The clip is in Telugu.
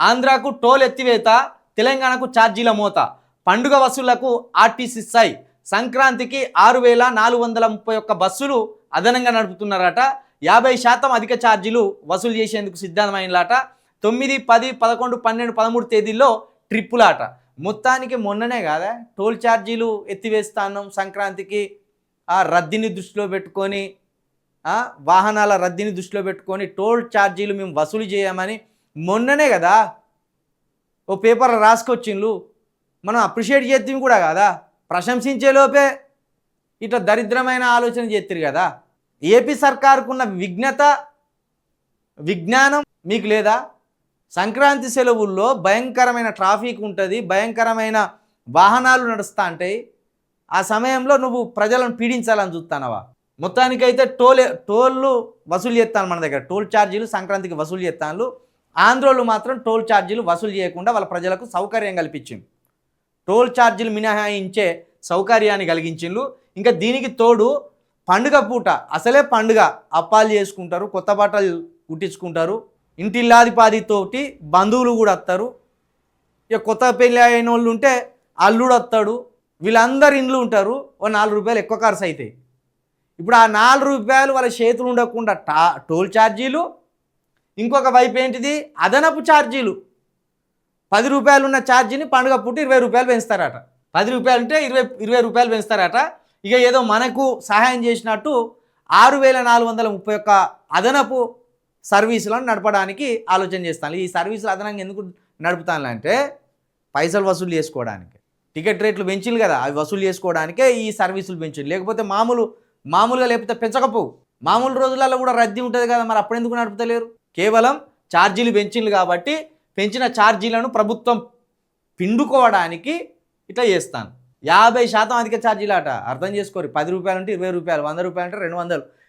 ఆంధ్రాకు టోల్ ఎత్తివేత, తెలంగాణకు ఛార్జీల మోత, పండుగ వసూళ్లకు ఆర్టీసీ సై. సంక్రాంతికి 6431 బస్సులు అదనంగా నడుపుతున్నారట. 50% అధిక ఛార్జీలు వసూలు చేసేందుకు సిద్ధమైనలాట. 9, 10, 11, 12, 13 తేదీల్లో ట్రిప్పులాట. మొత్తానికి మొన్ననే కాదా టోల్ ఛార్జీలు ఎత్తివేస్తాన్నాం సంక్రాంతికి. రద్దీని దృష్టిలో పెట్టుకొని, వాహనాల రద్దీని దృష్టిలో పెట్టుకొని టోల్ ఛార్జీలు మేము వసూలు చేయమని మొన్ననే కదా ఓ పేపర్ రాసుకొచ్చిండ్రు. మనం అప్రిషియేట్ చేద్దాం కూడా కదా, ప్రశంసించే లోపే ఇట్లా దరిద్రమైన ఆలోచన చేస్తారు కదా. ఏపీ సర్కారుకున్న విజ్ఞానం మీకు లేదా? సంక్రాంతి సెలవుల్లో భయంకరమైన ట్రాఫిక్ ఉంటుంది, భయంకరమైన వాహనాలు నడుస్తూ ఉంటాయి. ఆ సమయంలో నువ్వు ప్రజలను పీడించాలని చూస్తానవా? మొత్తానికైతే టోళ్ళు వసూలు చేస్తాను మన దగ్గర. టోల్ ఛార్జీలు సంక్రాంతికి వసూలు చేస్తాను. ఆంధ్రోళ్ళు మాత్రం టోల్ ఛార్జీలు వసూలు చేయకుండా వాళ్ళ ప్రజలకు సౌకర్యం కల్పించింది. టోల్ ఛార్జీలు మినహాయించే సౌకర్యాన్ని కలిగించిండ్రు. ఇంకా దీనికి తోడు పండుగ పూట అసలే పండుగ, అప్పాలు చేసుకుంటారు, కొత్త బట్టలు కుట్టించుకుంటారు, ఇంటిల్లాదిపాదితోటి బంధువులు కూడా వస్తారు. ఇక కొత్త పెళ్ళి అయిన వాళ్ళు ఉంటే అల్లుడు వస్తాడు, వీళ్ళందరూ ఇండ్లు ఉంటారు. ఓ 4 రూపాయలు ఎక్కువ ఖర్చు అవుతాయి. ఇప్పుడు ఆ 4 రూపాయలు వాళ్ళ చేతులు ఉండకుండా టోల్ ఛార్జీలు, ఇంకొక వైపు ఏంటిది అదనపు ఛార్జీలు. 10 రూపాయలు ఉన్న ఛార్జీని పండుగ పూట 20 రూపాయలు పెంచుతారట. 10 రూపాయలు ఉంటే 20 రూపాయలు పెంచుతారట. ఇక ఏదో మనకు సహాయం చేసినట్టు 6431 అదనపు సర్వీసులను నడపడానికి ఆలోచన చేస్తాను. ఈ సర్వీసులు అదనంగా ఎందుకు నడుపుతాను అంటే పైసలు వసూలు చేసుకోవడానికి. టికెట్ రేట్లు పెంచింది కదా, అవి వసూలు చేసుకోవడానికే ఈ సర్వీసులు పెంచింది. లేకపోతే మామూలుగా లేకపోతే పెంచకపోవు. మామూలు రోజులలో కూడా రద్దీ ఉంటుంది కదా, మరి అప్పుడెందుకు నడుపుతలేరు? కేవలం ఛార్జీలు పెంచింది కాబట్టి పెంచిన ఛార్జీలను ప్రభుత్వం పిండుకోవడానికి ఇట్లా చేస్తాను. 50% అధిక ఛార్జీలు అట. అర్థం చేసుకోరు. 10 రూపాయలు అంటే 20 రూపాయలు, 100 రూపాయలు అంటే 200.